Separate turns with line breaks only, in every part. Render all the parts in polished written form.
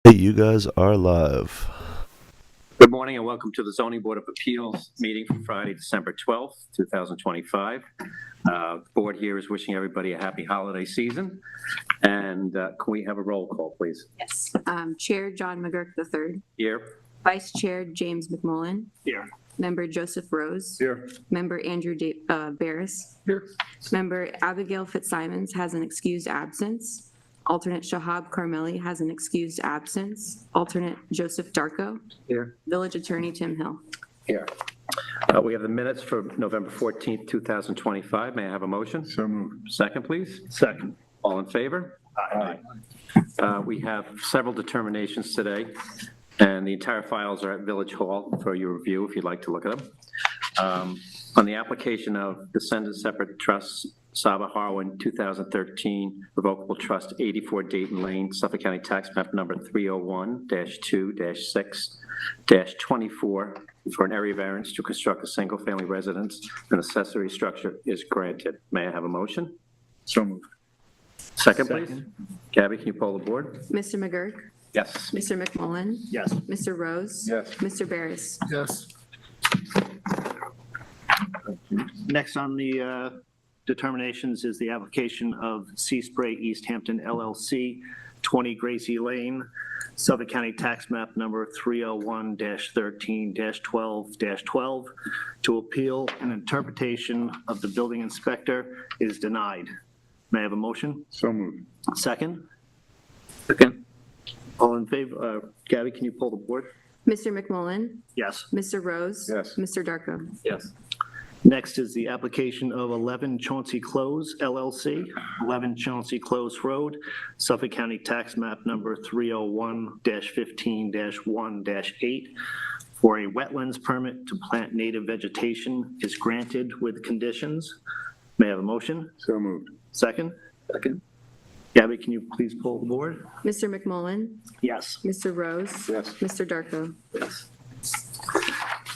Hey, you guys are live.
Good morning and welcome to the Zoning Board of Appeals meeting for Friday, December 12th, 2025. The board here is wishing everybody a happy holiday season. And can we have a roll call, please?
Yes. Chair John McGurk III.
Here.
Vice Chair James McMullen.
Here.
Member Joseph Rose.
Here.
Member Andrew Barris.
Here.
Member Abigail Fitzsimons has an excused absence. Alternate Shahab Carmeli has an excused absence. Alternate Joseph Darko.
Here.
Village Attorney Tim Hill.
Here. We have the minutes for November 14th, 2025. May I have a motion?
So moved.
Second, please.
Second.
All in favor?
Aye.
We have several determinations today, and the entire files are at Village Hall for your review if you'd like to look at them. On the application of Descendant Separate Trust, Saba Harwin, 2013, Revocable Trust, 84 Dayton Lane, Suffolk County Tax Map Number 301-2-6-24, for an area variance to construct a single-family residence and accessory structure is granted. May I have a motion?
So moved.
Second, please. Gabby, can you poll the board?
Mr. McGurk.
Yes.
Mr. McMullen.
Yes.
Mr. Rose.
Yes.
Mr. Barris.
Yes.
Next on the determinations is the application of Sea Spray East Hampton LLC, 20 Gracie Lane, Suffolk County Tax Map Number 301-13-12-12. To appeal an interpretation of the building inspector is denied. May I have a motion?
So moved.
Second?
Second.
All in favor? Gabby, can you pull the board?
Mr. McMullen.
Yes.
Mr. Rose.
Yes.
Mr. Darko.
Yes.
Next is the application of 11 Chauncey Close LLC, 11 Chauncey Close Road, Suffolk County Tax Map Number 301-15-1-8, for a wetlands permit to plant native vegetation is granted with conditions. May I have a motion?
So moved.
Second?
Second.
Gabby, can you please pull the board?
Mr. McMullen.
Yes.
Mr. Rose.
Yes.
Mr. Darko.
Yes.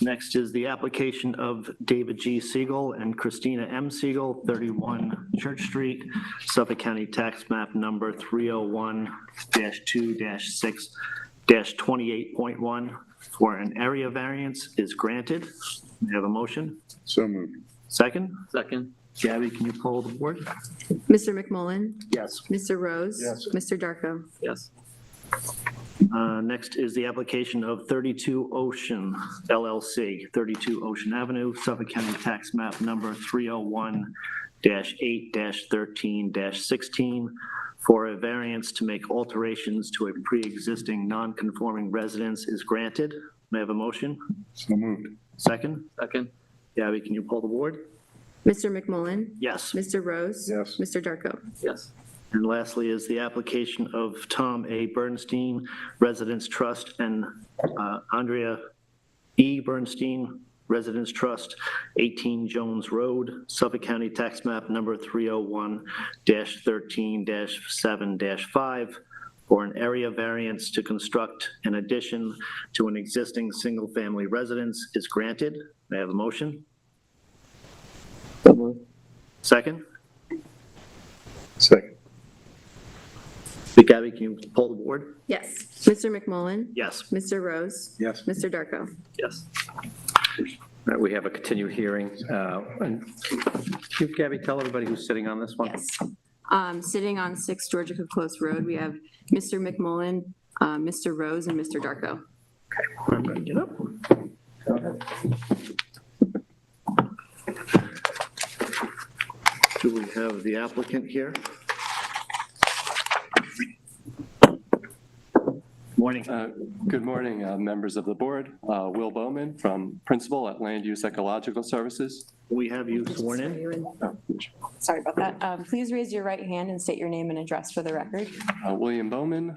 Next is the application of David G. Siegel and Christina M. Siegel, 31 Church Street, Suffolk County Tax Map Number 301-2-6-28.1, for an area variance is granted. May I have a motion?
So moved.
Second?
Second.
Gabby, can you pull the board?
Mr. McMullen.
Yes.
Mr. Rose.
Yes.
Mr. Darko.
Yes.
Next is the application of 32 Ocean LLC, 32 Ocean Avenue, Suffolk County Tax Map Number 301-8-13-16, for a variance to make alterations to a pre-existing non-conforming residence is granted. May I have a motion?
So moved.
Second?
Second.
Gabby, can you pull the board?
Mr. McMullen.
Yes.
Mr. Rose.
Yes.
Mr. Darko.
Yes.
And lastly is the application of Tom A. Bernstein, Residence Trust, and Andrea E. Bernstein, Residence Trust, 18 Jones Road, Suffolk County Tax Map Number 301-13-7-5, for an area variance to construct an addition to an existing single-family residence is granted. May I have a motion? Second?
Second.
Gabby, can you pull the board?
Yes. Mr. McMullen.
Yes.
Mr. Rose.
Yes.
Mr. Darko.
Yes.
All right, we have a continued hearing. And can you, Gabby, tell everybody who's sitting on this one?
Yes. Sitting on 6 Georgica Close Road, we have Mr. McMullen, Mr. Rose, and Mr. Darko.
I'm going to get up. Do we have the applicant here? Morning.
Good morning, members of the board. Will Bowman, from Principal at Land Use Ecological Services.
We have you sworn in.
Sorry about that. Please raise your right hand and state your name and address for the record.
William Bowman,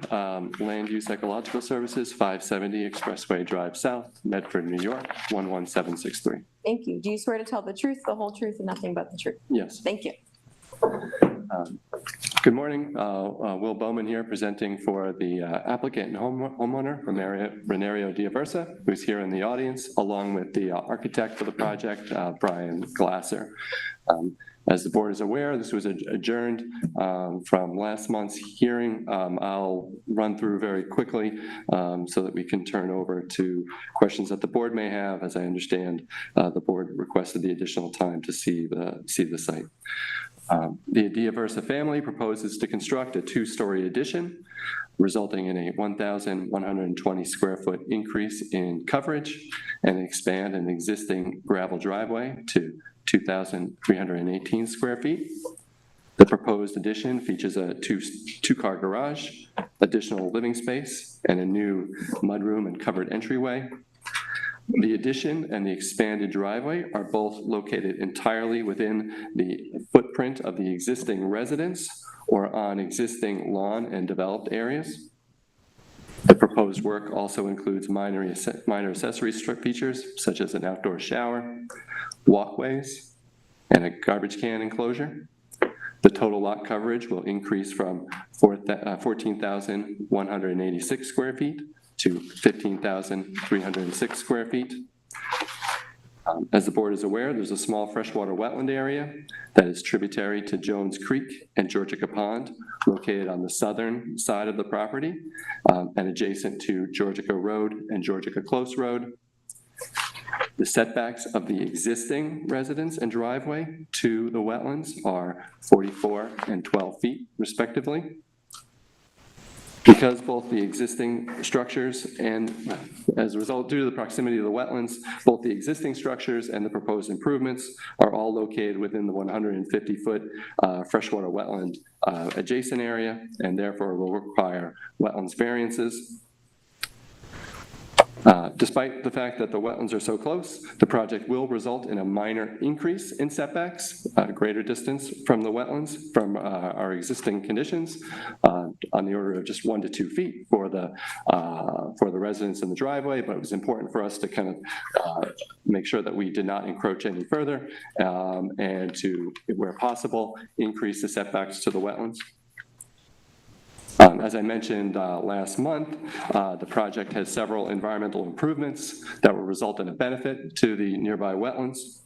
Land Use Ecological Services, 570 Expressway Drive South, Medford, New York, 11763.
Thank you. Do you swear to tell the truth, the whole truth, and nothing but the truth?
Yes.
Thank you.
Good morning. Will Bowman here, presenting for the applicant and homeowner, Renario Diaversa, who's here in the audience, along with the architect for the project, Brian Glasser. As the board is aware, this was adjourned from last month's hearing. I'll run through very quickly so that we can turn over to questions that the board may have. As I understand, the board requested the additional time to see the site. The Diaversa family proposes to construct a 2-story addition, resulting in a 1,120 square foot increase in coverage and expand an existing gravel driveway to 2,318 square feet. The proposed addition features a two-car garage, additional living space, and a new mudroom and covered entryway. The addition and the expanded driveway are both located entirely within the footprint of the existing residence or on existing lawn and developed areas. The proposed work also includes minor accessory features such as an outdoor shower, walkways, and a garbage can enclosure. The total lot coverage will increase from 14,186 square feet to 15,306 square feet. As the board is aware, there's a small freshwater wetland area that is tributary to Jones Creek and Georgica Pond, located on the southern side of the property and adjacent to Georgica Road and Georgica Close Road. The setbacks of the existing residence and driveway to the wetlands are 44 and 12 feet, respectively. Because both the existing structures and, as a result, due to the proximity of the wetlands, both the existing structures and the proposed improvements are all located within the 150-foot freshwater wetland adjacent area, and therefore will require wetlands variances. Despite the fact that the wetlands are so close, the project will result in a minor increase in setbacks, greater distance from the wetlands from our existing conditions, on the order of just 1 to 2 feet for the residents in the driveway. But it was important for us to kind of make sure that we did not encroach any further and to, where possible, increase the setbacks to the wetlands. As I mentioned last month, the project has several environmental improvements that will result in a benefit to the nearby wetlands.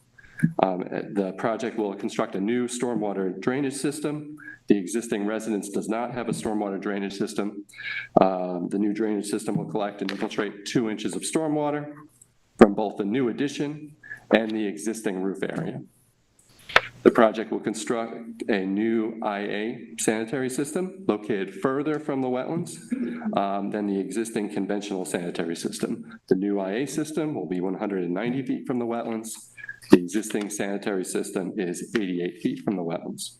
The project will construct a new stormwater drainage system. The existing residence does not have a stormwater drainage system. The new drainage system will collect and infiltrate 2 inches of stormwater from both the new addition and the existing roof area. The project will construct a new IA sanitary system located further from the wetlands than the existing conventional sanitary system. The new IA system will be 190 feet from the wetlands. The existing sanitary system is 88 feet from the wetlands.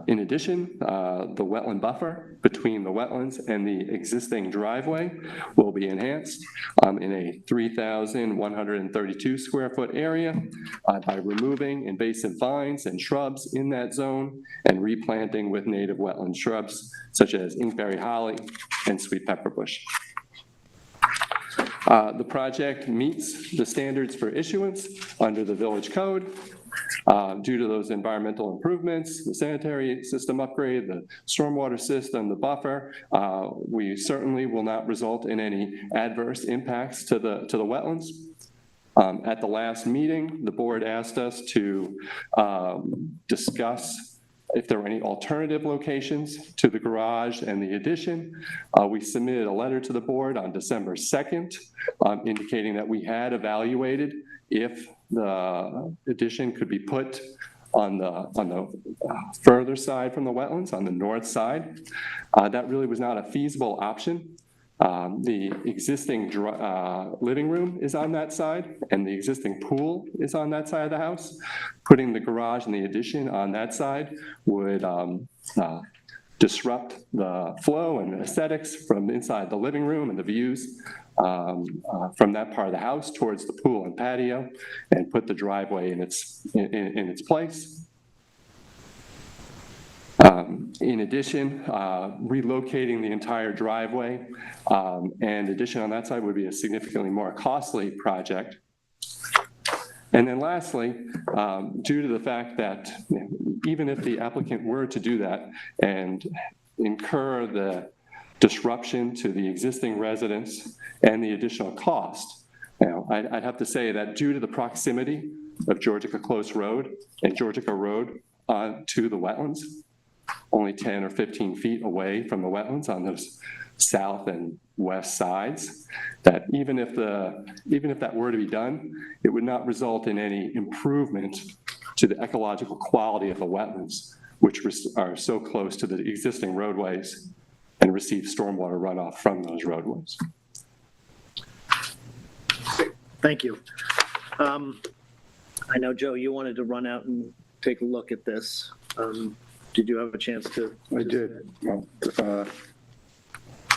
In addition, the wetland buffer between the wetlands and the existing driveway will be enhanced in a 3,132 square foot area by removing invasive vines and shrubs in that zone and replanting with native wetland shrubs such as inkberry holly and sweet pepper bush. The project meets the standards for issuance under the village code. Due to those environmental improvements, the sanitary system upgrade, the stormwater system, the buffer, we certainly will not result in any adverse impacts to the wetlands. At the last meeting, the board asked us to discuss if there were any alternative locations to the garage and the addition. We submitted a letter to the board on December 2nd, indicating that we had evaluated if the addition could be put on the further side from the wetlands, on the north side. That really was not a feasible option. The existing living room is on that side, and the existing pool is on that side of the house. Putting the garage and the addition on that side would disrupt the flow and the aesthetics from inside the living room and the views from that part of the house towards the pool and patio, and put the driveway in its place. In addition, relocating the entire driveway and addition on that side would be a significantly more costly project. And then lastly, due to the fact that even if the applicant were to do that and incur the disruption to the existing residents and the additional cost, I'd have to say that due to the proximity of Georgica Close Road and Georgica Road to the wetlands, only 10 or 15 feet away from the wetlands on those south and west sides, that even if that were to be done, it would not result in any improvement to the ecological quality of the wetlands, which are so close to the existing roadways and receive stormwater runoff from those roadways.
Thank you. I know, Joe, you wanted to run out and take a look at this. Did you have a chance to?
I did. Well,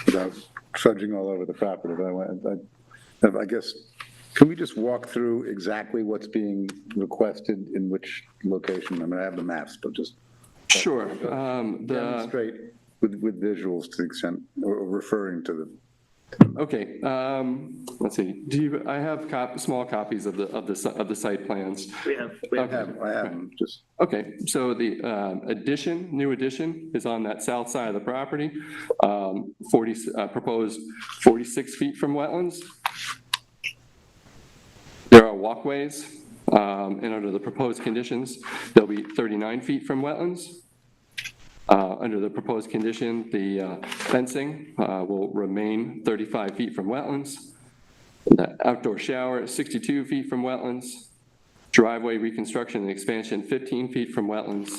without trudging all over the property, but I guess, can we just walk through exactly what's being requested in which location? I mean, I have the maps, but just
Sure.
demonstrate with visuals to the extent, or referring to them.
Okay, let's see. I have small copies of the site plans.
We have.
I have them, just.
Okay, so the new addition is on that south side of the property, proposed 46 feet from wetlands. There are walkways, and under the proposed conditions, they'll be 39 feet from wetlands. Under the proposed condition, the fencing will remain 35 feet from wetlands. The outdoor shower is 62 feet from wetlands. Driveway reconstruction and expansion, 15 feet from wetlands.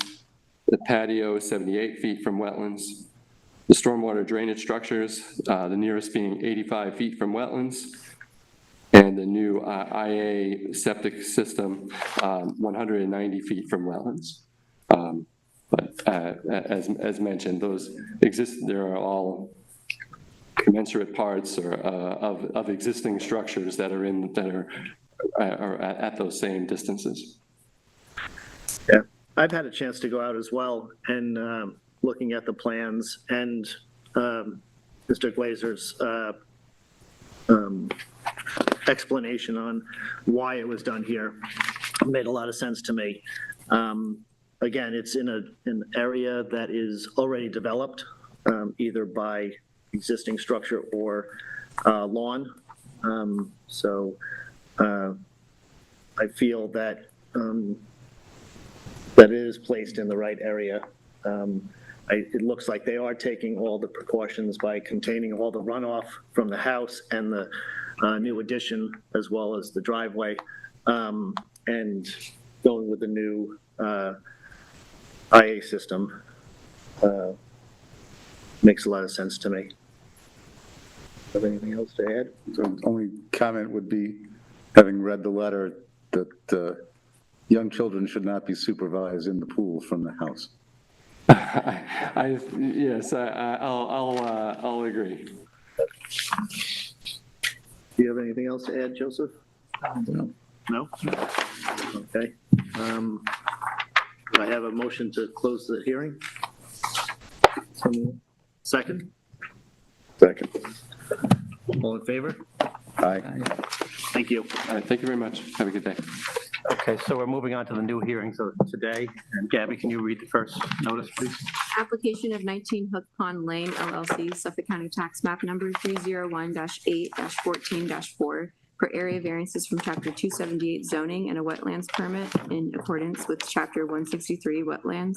The patio is 78 feet from wetlands. The stormwater drainage structures, the nearest being 85 feet from wetlands. And the new IA septic system, 190 feet from wetlands. But as mentioned, there are all commensurate parts of existing structures that are at those same distances.
Yeah, I've had a chance to go out as well and looking at the plans and Mr. Glazer's explanation on why it was done here made a lot of sense to me. Again, it's in an area that is already developed, either by existing structure or lawn. So I feel that that it is placed in the right area. It looks like they are taking all the precautions by containing all the runoff from the house and the new addition, as well as the driveway, and going with the new IA system makes a lot of sense to me. Have anything else to add?
So only comment would be, having read the letter, that young children should not be supervised in the pool from the house.
Yes, I'll agree.
Do you have anything else to add, Joseph?
No.
No? Okay. Do I have a motion to close the hearing? Second?
Second.
All in favor?
Aye.
Thank you.
All right, thank you very much. Have a good day.
Okay, so we're moving on to the new hearings of today. And Gabby, can you read the first notice, please?
Application of 19 Hook Pond Lane LLC, Suffolk County Tax Map Number 301-8-14-4 for area variances from Chapter 278 zoning and a wetlands permit in accordance with Chapter 163 wetlands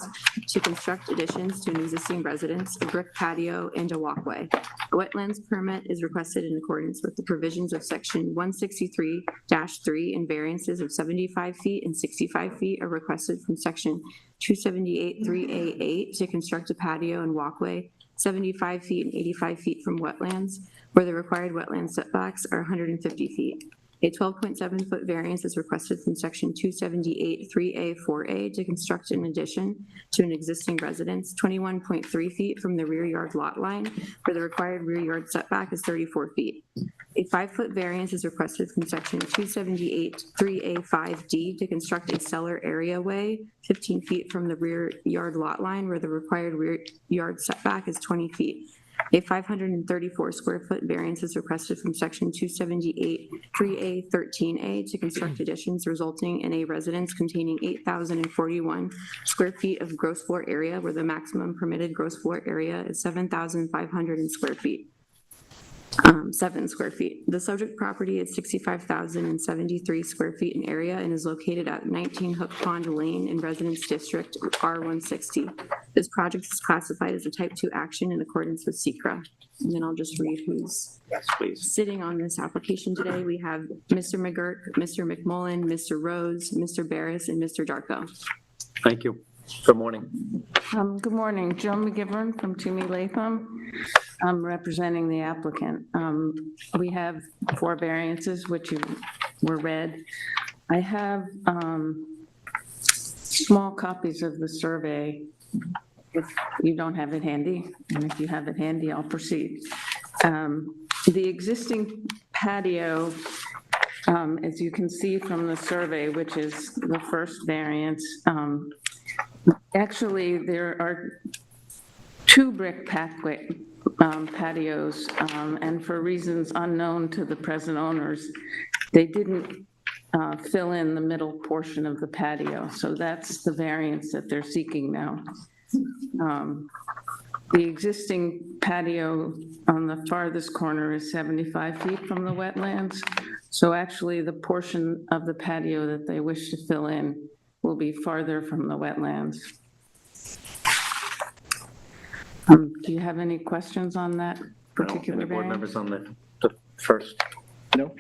to construct additions to an existing residence, a brick patio, and a walkway. A wetlands permit is requested in accordance with the provisions of Section 163-3, and variances of 75 feet and 65 feet are requested from Section 278-3A8 to construct a patio and walkway 75 feet and 85 feet from wetlands, where the required wetland setbacks are 150 feet. A 12.7-foot variance is requested from Section 278-3A4A to construct an addition to an existing residence 21.3 feet from the rear yard lot line, where the required rear yard setback is 34 feet. A 5-foot variance is requested from Section 278-3A5D to construct a cellar area way 15 feet from the rear yard lot line, where the required rear yard setback is 20 feet. A 534 square foot variance is requested from Section 278-3A13A to construct additions resulting in a residence containing 8,041 square feet of gross floor area, where the maximum permitted gross floor area is 7,500 square feet. 7 square feet. The subject property is 65,073 square feet in area and is located at 19 Hook Pond Lane in Residence District R160. This project is classified as a type 2 action in accordance with SECRA. And then I'll just read who's sitting on this application today. We have Mr. McGurk, Mr. McMullen, Mr. Rose, Mr. Barris, and Mr. Darko.
Thank you. Good morning.
Good morning, Joe McGivern from Toomey Latham. I'm representing the applicant. We have 4 variances, which were read. I have small copies of the survey. If you don't have it handy, and if you have it handy, I'll proceed. The existing patio, as you can see from the survey, which is the first variance, actually, there are 2 brick patios, and for reasons unknown to the present owners, they didn't fill in the middle portion of the patio. So that's the variance that they're seeking now. The existing patio on the farthest corner is 75 feet from the wetlands. So actually, the portion of the patio that they wish to fill in will be farther from the wetlands. Do you have any questions on that particular
Any board
variance?
members on the first?
No?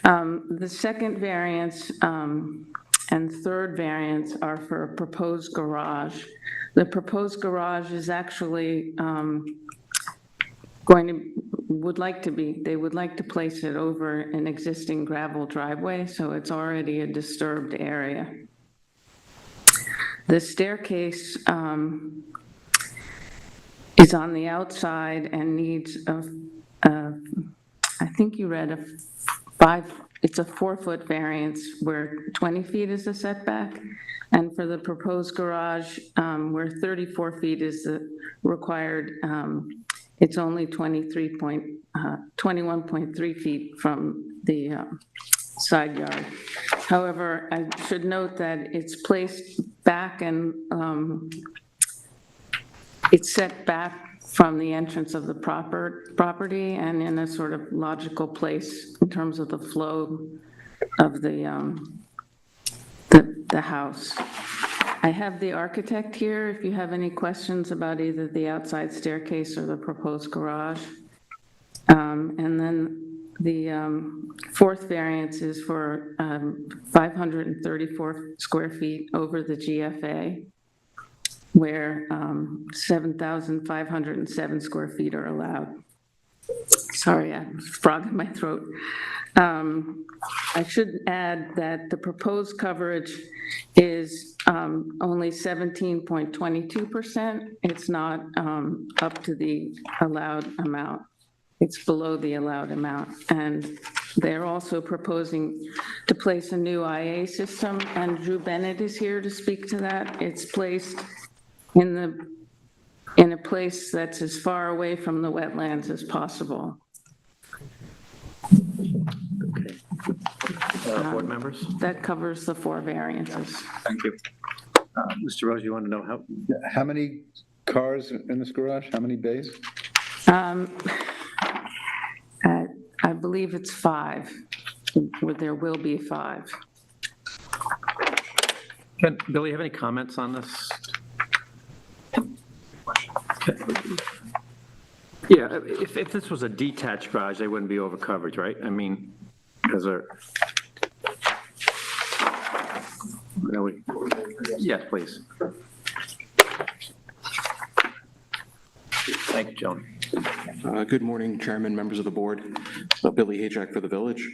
The second variance and third variance are for a proposed garage. The proposed garage is actually they would like to place it over an existing gravel driveway, so it's already a disturbed area. The staircase is on the outside and needs I think you read it's a 4-foot variance where 20 feet is the setback. And for the proposed garage, where 34 feet is the required, it's only 21.3 feet from the side yard. However, I should note that it's placed back and it's set back from the entrance of the property and in a sort of logical place in terms of the flow of the house. I have the architect here if you have any questions about either the outside staircase or the proposed garage. And then the 4th variance is for 534 square feet over the GFA, where 7,507 square feet are allowed. Sorry, I have a frog in my throat. I should add that the proposed coverage is only 17.22%. It's not up to the allowed amount. It's below the allowed amount. And they're also proposing to place a new IA system, and Drew Bennett is here to speak to that. It's placed in a place that's as far away from the wetlands as possible.
Okay. Board members?
That covers the 4 variances.
Thank you. Mr. Rose, you want to know
How many cars in this garage? How many bays?
I believe it's 5, where there will be 5.
Billy, have any comments on this? Okay. Yeah, if this was a detached garage, they wouldn't be over coverage, right? I mean, because they're... Yes, please. Thank you, Joan.
Good morning, Chairman, members of the board. Billy Hajak for the village.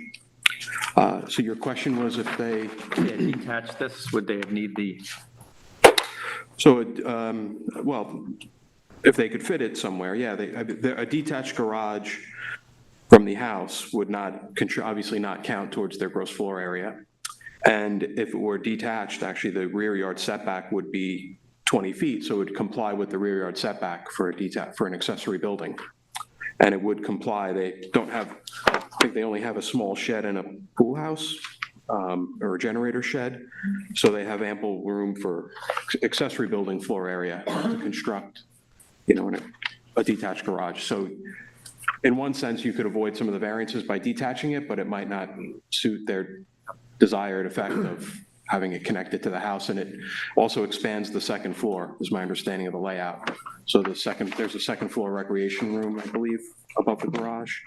So your question was if they...
Yeah, detach this, would they need the...
So, well, if they could fit it somewhere, yeah, a detached garage from the house would not, obviously not count towards their gross floor area. And if it were detached, actually the rear yard setback would be 20 feet, so it would comply with the rear yard setback for an accessory building. And it would comply, they don't have, I think they only have a small shed and a pool house, or a generator shed, so they have ample room for accessory building floor area to construct, a detached garage. So in one sense, you could avoid some of the variances by detaching it, but it might not suit their desired effect of having it connected to the house, and it also expands the second floor, is my understanding of the layout. So there's a second floor recreation room, I believe, above the garage.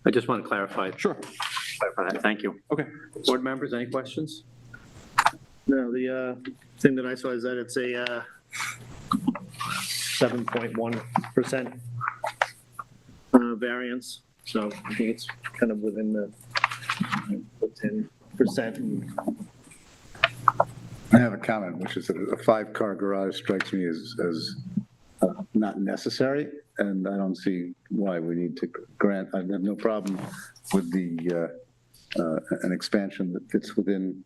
I just want to clarify.
Sure.
Clarify that. Thank you.
Okay.
Board members, any questions?
No, the thing that I saw is that it's a 7.1% variance, so I think it's kind of within the 10%.
I have a comment, which is that a 5-car garage strikes me as not necessary, and I don't see why we need to grant. I have no problem with an expansion that fits within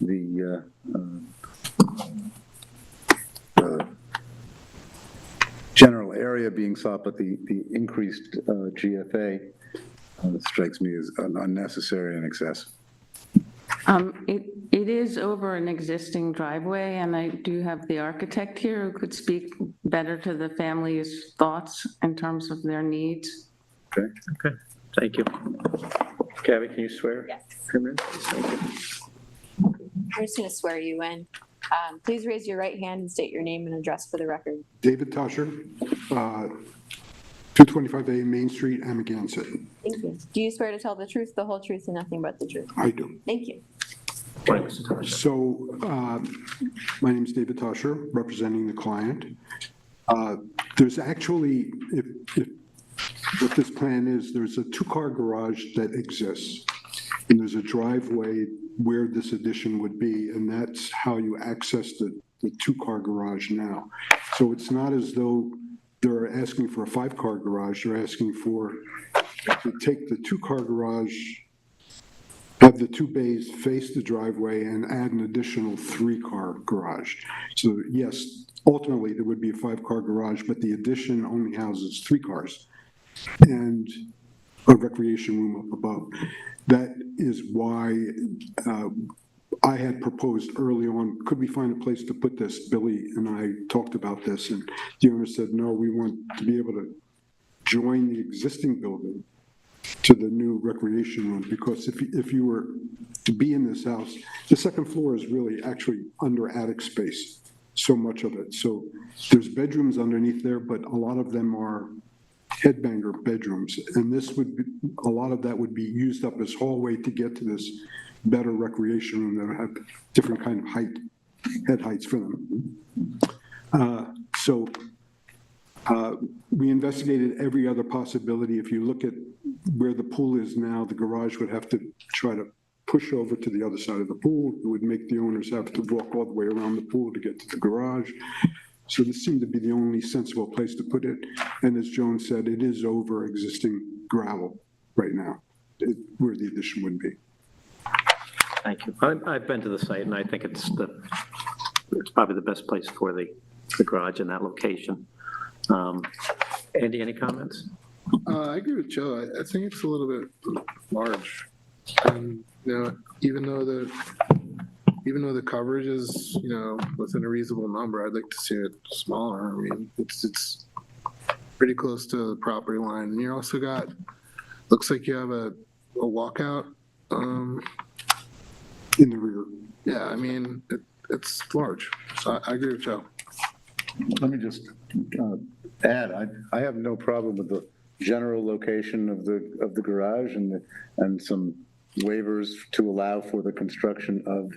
the general area being sought, but the increased GFA strikes me as unnecessary and excessive.
It is over an existing driveway, and I do have the architect here who could speak better to the family's thoughts in terms of their needs.
Okay.
Okay, thank you. Gabby, can you swear?
Yes.
Him in? Thank you.
I'm just going to swear you in. Please raise your right hand and state your name and address for the record.
David Tusher, 225A Main Street, Amagansett.
Thank you. Do you swear to tell the truth, the whole truth, and nothing but the truth?
I do.
Thank you.
Morning, Mr. Tusher.
So, my name is David Tusher, representing the client. There's actually, if what this plan is, there's a 2-car garage that exists, and there's a driveway where this addition would be, and that's how you access the 2-car garage now. So it's not as though they're asking for a 5-car garage, they're asking to take the 2-car garage, have the 2 bays face the driveway, and add an additional 3-car garage. So yes, ultimately there would be a 5-car garage, but the addition only houses 3 cars and a recreation room up above. That is why I had proposed early on, could we find a place to put this? Billy and I talked about this, and the owner said, no, we want to be able to join the existing building to the new recreation room, because if you were to be in this house, the second floor is really actually under attic space, so much of it. So there's bedrooms underneath there, but a lot of them are headbanger bedrooms, and this would be, a lot of that would be used up as hallway to get to this better recreation room that would have different kind of head heights for them. We investigated every other possibility. If you look at where the pool is now, the garage would have to try to push over to the other side of the pool. It would make the owners have to walk all the way around the pool to get to the garage. So this seemed to be the only sensible place to put it. And as Joan said, it is over existing gravel right now, where the addition would be.
Thank you. I've been to the site, and I think it's probably the best place for the garage in that location. Andy, any comments?
I agree with Joe. I think it's a little bit large. And, even though the coverage is, within a reasonable number, I'd like to see it smaller. I mean, it's pretty close to the property line. And you also looks like you have a walkout.
In the rear.
Yeah, I mean, it's large. So I agree with Joe.
Let me just add, I have no problem with the general location of the garage and some waivers to allow for the construction of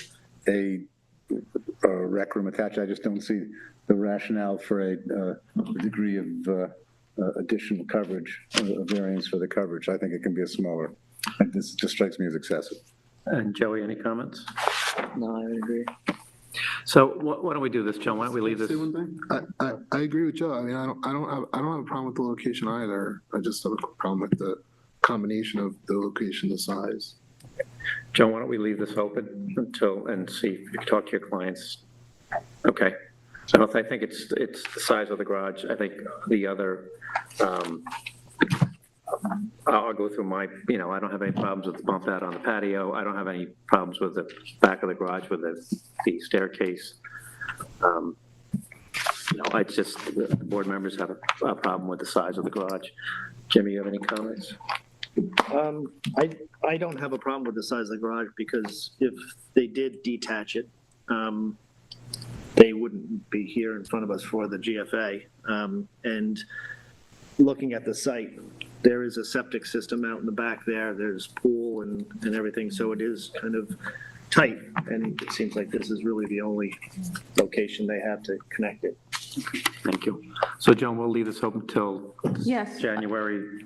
a rec room attached. I just don't see the rationale for a degree of additional coverage, a variance for the coverage. I think it can be a smaller. This just strikes me as excessive.
And Joey, any comments?
No, I agree.
So why don't we do this, John? Why don't we leave this?
Say one thing? I agree with Joe. I mean, I don't have a problem with the location either. I just have a problem with the combination of the location, the size.
Joan, why don't we leave this open and see if you can talk to your clients? Okay. So I think it's the size of the garage. I think the other, I'll go through my, I don't have any problems with the bump out on the patio. I don't have any problems with the back of the garage with the staircase. it's just the board members have a problem with the size of the garage. Jimmy, you have any comments?
I don't have a problem with the size of the garage because if they did detach it, they wouldn't be here in front of us for the GFA. And looking at the site, there is a septic system out in the back there. There's pool and everything, so it is kind of tight. And it seems like this is really the only location they have to connect it.
Thank you. So Joan, we'll leave this open until
Yes.
January.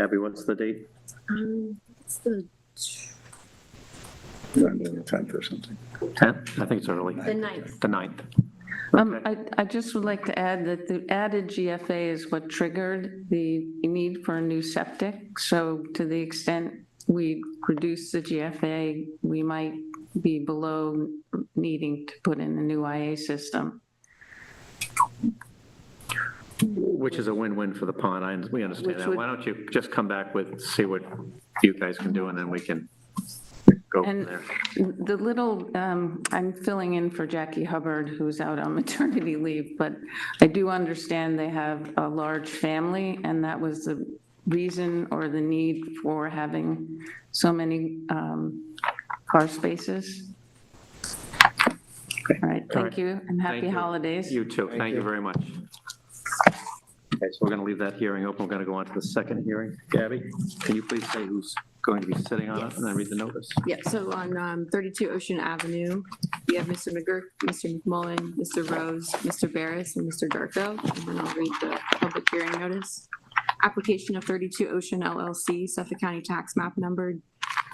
Abby, what's the date?
It's the
10th or something.
10th? I think it's early.
the 9th.
The 9th.
I just would like to add that the added GFA is what triggered the need for a new septic. So to the extent we reduce the GFA, we might be below needing to put in a new IA system.
Which is a win-win for the pond. We understand
Which
that.
would-
Why don't you just come back with, see what you guys can do, and then we can go from
And
there.
the little, I'm filling in for Jackie Hubbard, who's out on maternity leave, but I do understand they have a large family, and that was the reason or the need for having so many car spaces. All right, thank you, and happy
Thank you.
holidays.
You too. Thank you very much. Okay, so we're going to leave that hearing open. We're going to go on to the second hearing. Gabby, can you please say who's going to be sitting on it and then read the notice?
Yeah, so on 32 Ocean Avenue, we have Mr. McGurk, Mr. McMullen, Mr. Rose, Mr. Barris, and Mr. Darko. And then I'll read the public hearing notice. Application of 32 Ocean LLC, Suffolk County Tax Map Number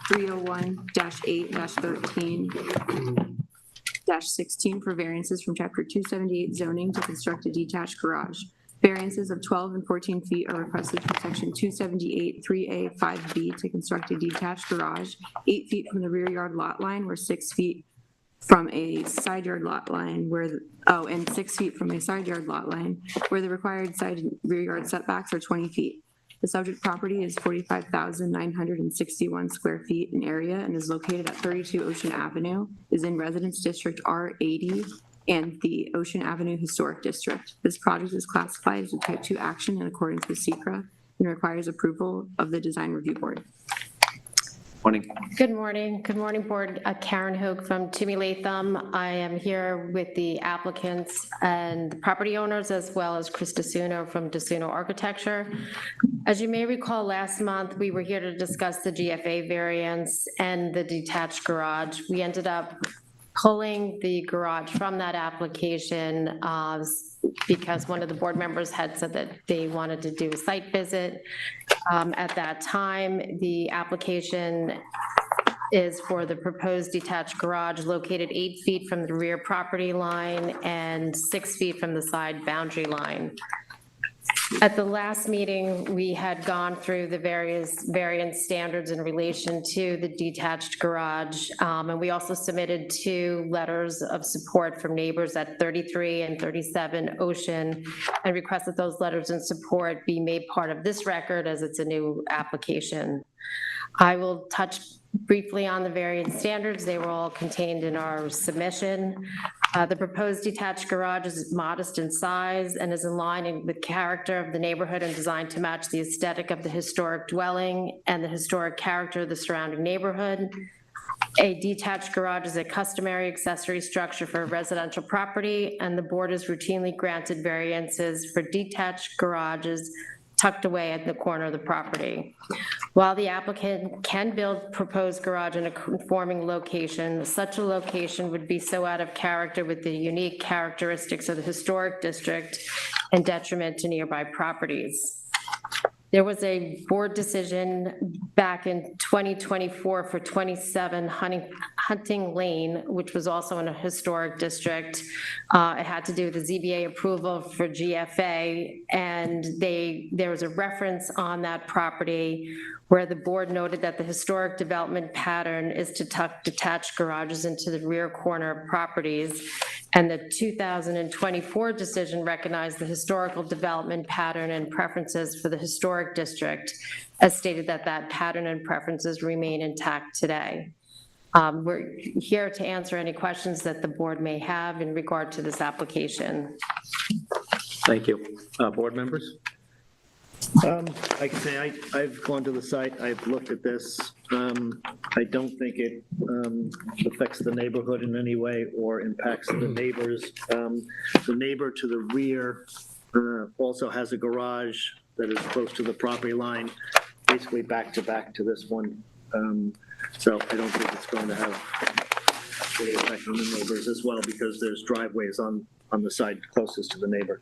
301-8-13-16 for variances from Chapter 278 zoning to construct a detached garage. Variances of 12 and 14 feet are requested from Section 278 3A 5B to construct a detached garage, 8 feet from the rear yard lot line, where 6 feet from a side yard lot line and 6 feet from a side yard lot line, where the required side and rear yard setbacks are 20 feet. The subject property is 45,961 square feet in area and is located at 32 Ocean Avenue, is in Residence District R80 and the Ocean Avenue Historic District. This project is classified as a type 2 action in accordance with SECRA and requires approval of the Design Review Board.
Morning.
Good morning. Good morning, Board. Karen Hoag from Timmy Latham. I am here with the applicants and the property owners, as well as Chris DeSuno from DeSuno Architecture. As you may recall, last month, we were here to discuss the GFA variance and the detached garage. We ended up pulling the garage from that application because one of the board members had said that they wanted to do a site visit. At that time, the application is for the proposed detached garage located 8 feet from the rear property line and 6 feet from the side boundary line. At the last meeting, we had gone through the various variance standards in relation to the detached garage, and we also submitted 2 letters of support from neighbors at 33 and 37 Ocean, and requested those letters in support be made part of this record as it's a new application. I will touch briefly on the variance standards. They were all contained in our submission. The proposed detached garage is modest in size and is in line with character of the neighborhood and designed to match the aesthetic of the historic dwelling and the historic character of the surrounding neighborhood. A detached garage is a customary accessory structure for a residential property, and the board has routinely granted variances for detached garages tucked away at the corner of the property. While the applicant can build proposed garage in a conforming location, such a location would be so out of character with the unique characteristics of the historic district and detriment to nearby properties. There was a board decision back in 2024 for 27 Hunting Lane, which was also in a historic district. It had to do with the ZBA approval for GFA, and there was a reference on that property where the board noted that the historic development pattern is to tuck detached garages into the rear corner of properties. And the 2024 decision recognized the historical development pattern and preferences for the historic district, as stated that that pattern and preferences remain intact today. We're here to answer any questions that the board may have in regard to this application.
Thank you. Board members?
I can say I've gone to the site, I've looked at this. I don't think it affects the neighborhood in any way or impacts the neighbors. The neighbor to the rear also has a garage that is close to the property line, basically back to this one. So I don't think it's going to have any effect on the neighbors as well, because there's driveways on the side closest to the neighbor.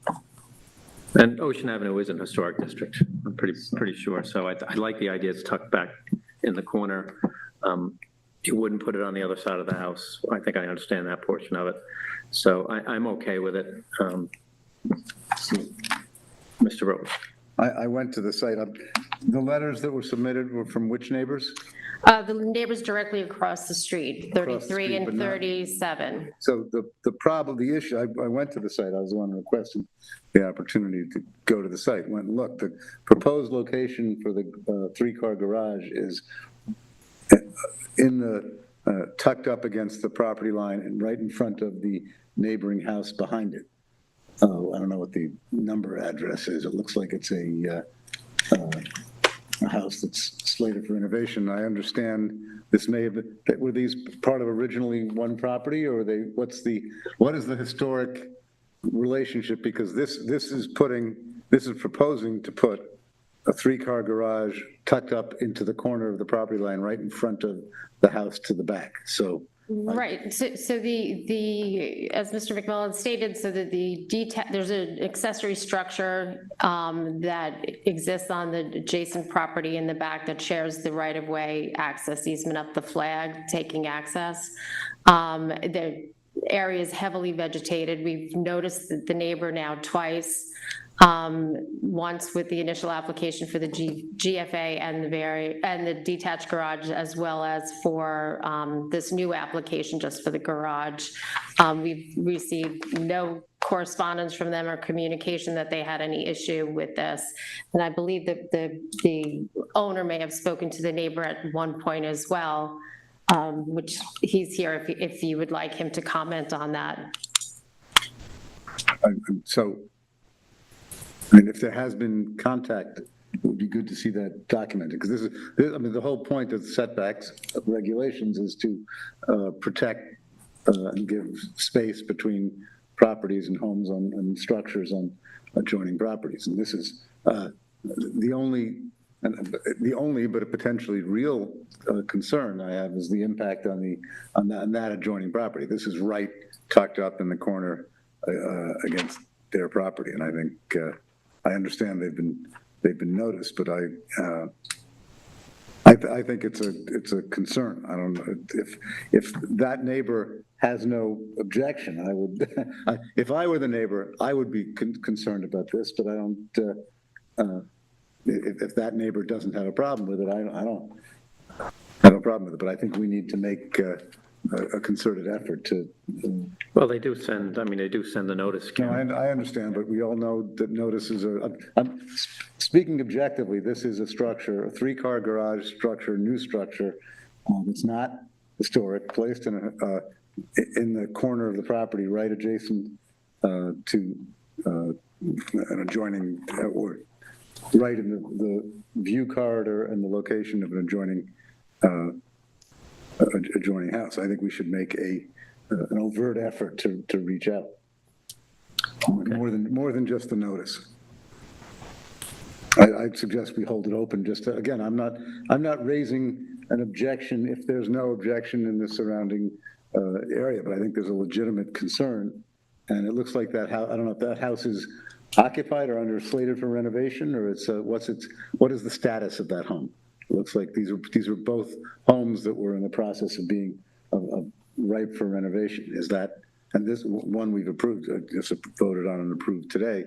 And Ocean Avenue is an historic district, I'm pretty sure. So I like the idea it's tucked back in the corner. You wouldn't put it on the other side of the house. I think I understand that portion of it. So I'm okay with it. Mr. Rose.
I went to the site. The letters that were submitted were from which neighbors?
The neighbors directly across the street,
Across the
33
street,
and
but not-
37.
So the issue, I went to the site, I was the one requesting the opportunity to go to the site, went and looked. The proposed location for the three-car garage is tucked up against the property line and right in front of the neighboring house behind it. Oh, I don't know what the number address is. It looks like it's a house that's slated for renovation. I understand this may have been, were these part of originally one property, or what is the historic relationship? Because this is proposing to put a three-car garage tucked up into the corner of the property line right in front of the house to the back. So
Right, so the, as Mr. McMillan stated, so that there's an accessory structure that exists on the adjacent property in the back that shares the right-of-way access easement up the flag, taking access. The area is heavily vegetated. We've noticed that the neighbor now twice, once with the initial application for the GFA and the detached garage, as well as for this new application just for the garage. We've received no correspondence from them or communication that they had any issue with this. And I believe that the owner may have spoken to the neighbor at one point as well, which he's here if you would like him to comment on that.
So, I mean, if there has been contact, it would be good to see that documented, because I mean, the whole point of setbacks regulations is to protect and give space between properties and homes and structures on adjoining properties. And this is the only but a potentially real concern I have is the impact on that adjoining property. This is right tucked up in the corner against their property, and I think I understand they've been noticed, but I think it's a concern. I don't know if that neighbor has no objection. I would, if I were the neighbor, I would be concerned about this, but I don't. If that neighbor doesn't have a problem with it, I don't have a problem with it. But I think we need to make a concerted effort to.
Well, they do send the notice.
No, I understand, but we all know that notices are, I'm speaking objectively, this is a structure, a three-car garage structure, new structure. It's not historic, placed in the corner of the property, right adjacent to an adjoining, or right in the view corridor and the location of an adjoining house. I think we should make an overt effort to reach out. Okay. More than just the notice. I'd suggest we hold it open. Just to, again, I'm not raising an objection if there's no objection in the surrounding area, but I think there's a legitimate concern, and it looks like that house. I don't know if that house is occupied or slated for renovation, or it's what is the status of that home? It looks like these are both homes that were in the process of being ripe for renovation. Is that, and this one we've approved, just voted on and approved today,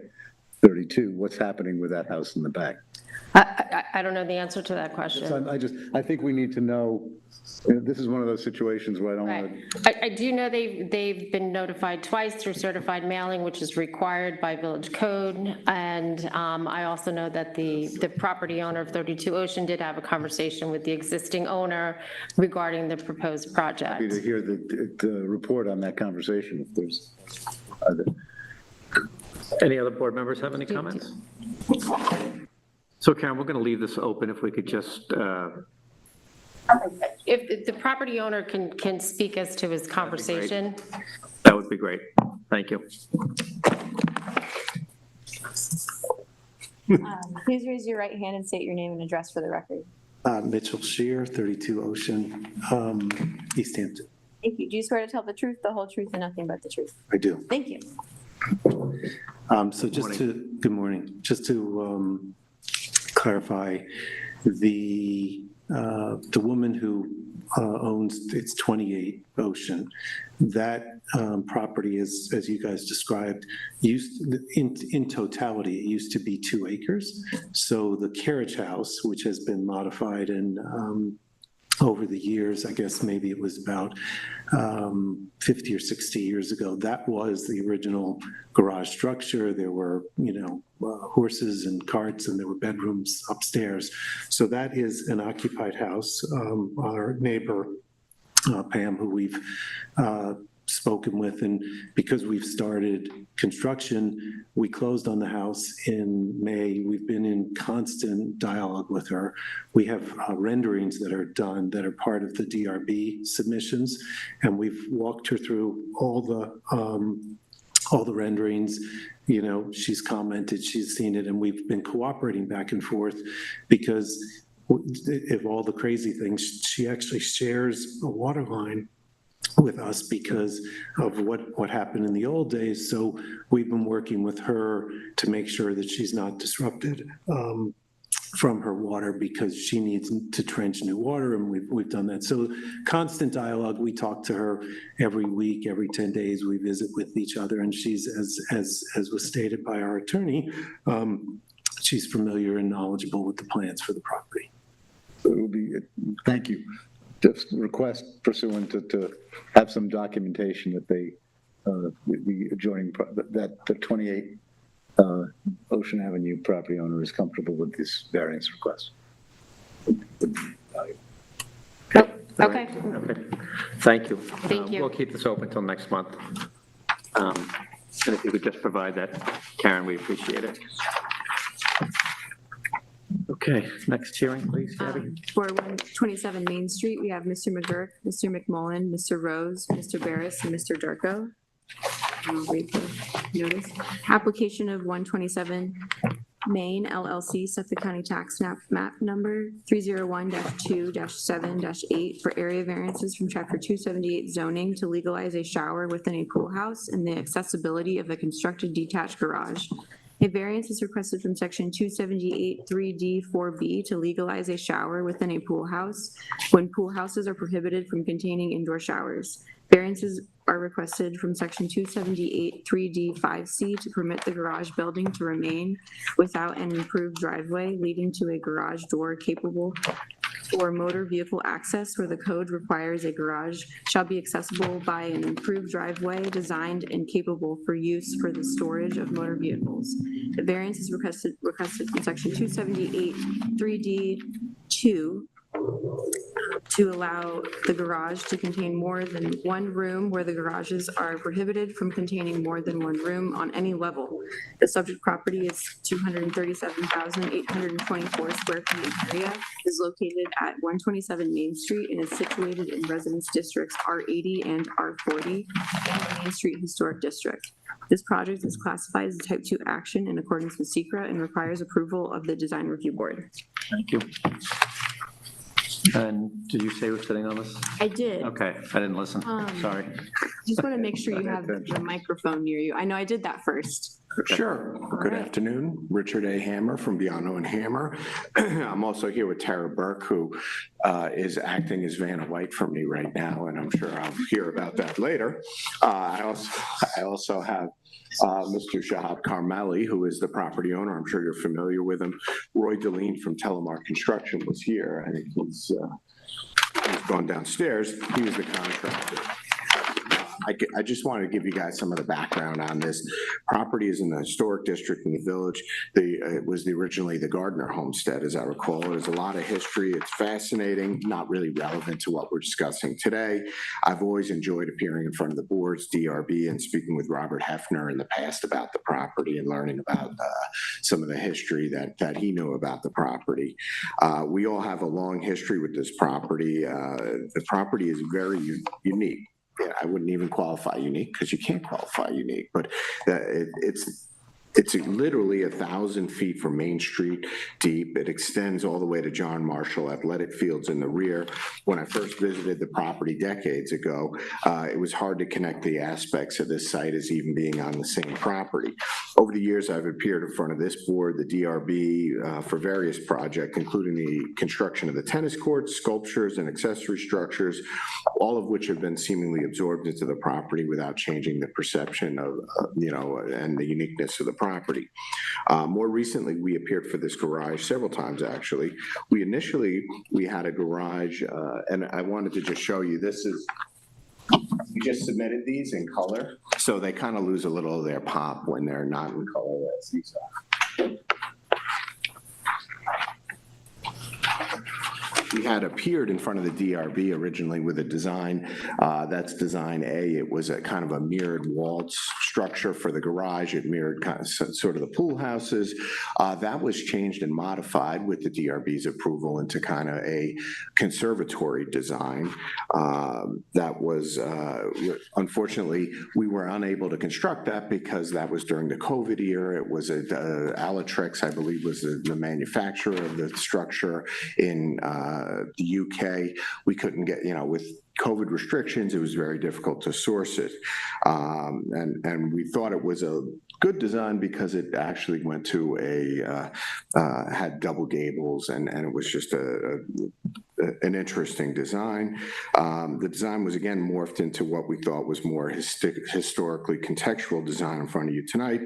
32, what's happening with that house in the back?
I don't know the answer to that question.
I think we need to know, this is one of those situations where I don't want
Right. I do know they've been notified twice through certified mailing, which is required by village code. And I also know that the property owner of 32 Ocean did have a conversation with the existing owner regarding the proposed project.
to hear the report on that conversation, if there's,
Any other board members have any comments? So Karen, we're going to leave this open if we could just,
If the property owner can speak as to his conversation.
that would be great. Thank you.
Please raise your right hand and state your name and address for the record.
Mitchell Shear, 32 Ocean, East Hampton.
Thank you. Do you swear to tell the truth, the whole truth, and nothing but the truth?
I do.
Thank you.
So good morning, just to clarify, the woman who owns, it's 28 Ocean, that property is, as you guys described, in totality, it used to be 2 acres. So the carriage house, which has been modified and over the years, I guess maybe it was about 50 or 60 years ago, that was the original garage structure. There were, horses and carts, and there were bedrooms upstairs. So that is an occupied house. Our neighbor, Pam, who we've spoken with, and because we've started construction, we closed on the house in May. We've been in constant dialogue with her. We have renderings that are done that are part of the DRB submissions, and we've walked her through all the renderings. She's commented, she's seen it, and we've been cooperating back and forth because of all the crazy things, she actually shares a water line with us because of what happened in the old days. So we've been working with her to make sure that she's not disrupted from her water, because she needs to trench new water, and we've done that. So constant dialogue. We talk to her every week, every 10 days. We visit with each other, and she's, as was stated by our attorney, she's familiar and knowledgeable with the plans for the property.
it will be, thank you. Just request pursuant to have some documentation that the adjoining, that the 28 Ocean Avenue property owner is comfortable with this variance request.
Okay.
Okay. Thank you.
Thank you.
We'll keep this open until next month. And if you could just provide that, Karen, we appreciate it. Okay, next hearing, please, Gabby.
For 127 Main Street, we have Mr. McGurk, Mr. McMullen, Mr. Rose, Mr. Barris, and Mr. Darko. I'll read the notice. Application of 127 Main LLC, Suffolk County Tax Map Number 301-2-7-8 for area variances from Chapter 278 zoning to legalize a shower within a pool house and the accessibility of a constructed detached garage. A variance is requested from Section 278 3D 4B to legalize a shower within a pool house when pool houses are prohibited from containing indoor showers. Variances are requested from Section 278 3D 5C to permit the garage building to remain without an improved driveway leading to a garage door capable for motor vehicle access where the code requires a garage shall be accessible by an improved driveway designed and capable for use for the storage of motor vehicles. The variance is requested from Section 278 3D 2 to allow the garage to contain more than one room where the garages are prohibited from containing more than one room on any level. The subject property is 237,824 square feet in area, is located at 127 Main Street, and is situated in residence districts R80 and R40 in the Main Street Historic District. This project is classified as a type 2 action in accordance with SECRA and requires approval of the Design Review Board.
Thank you. And did you say we're sitting on this?
I did.
Okay, I didn't listen. Sorry.
Just want to make sure you have the microphone near you. I know I did that first.
Sure. Good afternoon. Richard A. Hammer from Biano and Hammer. I'm also here with Tara Burke, who is acting as Vanna White for me right now, and I'm sure I'll hear about that later. I also have Mr. Shahab Carmeli, who is the property owner. I'm sure you're familiar with him. Roy Deline from Telemark Construction was here. I think he's gone downstairs. He was the contractor. I just wanted to give you guys some of the background on this. Property is in the historic district in the village. It was originally the Gardner homestead, as I recall. There's a lot of history. It's fascinating, not really relevant to what we're discussing today. I've always enjoyed appearing in front of the boards, DRB, and speaking with Robert Hefner in the past about the property and learning about some of the history that he knew about the property. We all have a long history with this property. The property is very unique. Yeah, I wouldn't even qualify unique because you can't qualify unique, but it's literally 1,000 feet from Main Street deep. It extends all the way to John Marshall Athletic Fields in the rear. When I first visited the property decades ago, it was hard to connect the aspects of this site as even being on the same property. Over the years, I've appeared in front of this board, the DRB, for various projects, including the construction of the tennis courts, sculptures, and accessory structures, all of which have been seemingly absorbed into the property without changing the perception of, and the uniqueness of the property. More recently, we appeared for this garage several times, actually. We had a garage, and I wanted to just show you, we just submitted these in color, so they kind of lose a little of their pop when they're not in color, as these are. We had appeared in front of the DRB originally with a design, that's design A. It was a kind of a mirrored walled structure for the garage. It mirrored kind of sort of the pool houses. That was changed and modified with the DRB's approval into kind of a conservatory design. That was, unfortunately, we were unable to construct that because that was during the COVID era. It was Alitrex, I believe, was the manufacturer of the structure in the UK. We couldn't get, with COVID restrictions, it was very difficult to source it. And we thought it was a good design because it actually went to had double gables, and it was just an interesting design. The design was again morphed into what we thought was more historically contextual design in front of you tonight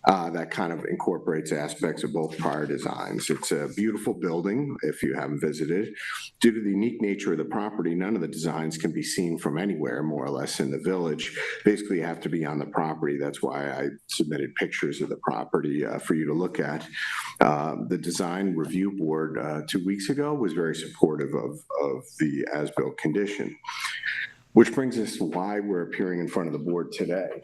that kind of incorporates aspects of both prior designs. It's a beautiful building if you haven't visited. Due to the unique nature of the property, none of the designs can be seen from anywhere, more or less, in the village. Basically, you have to be on the property. That's why I submitted pictures of the property for you to look at. The design review board 2 weeks ago was very supportive of the as-built condition, which brings us to why we're appearing in front of the board today.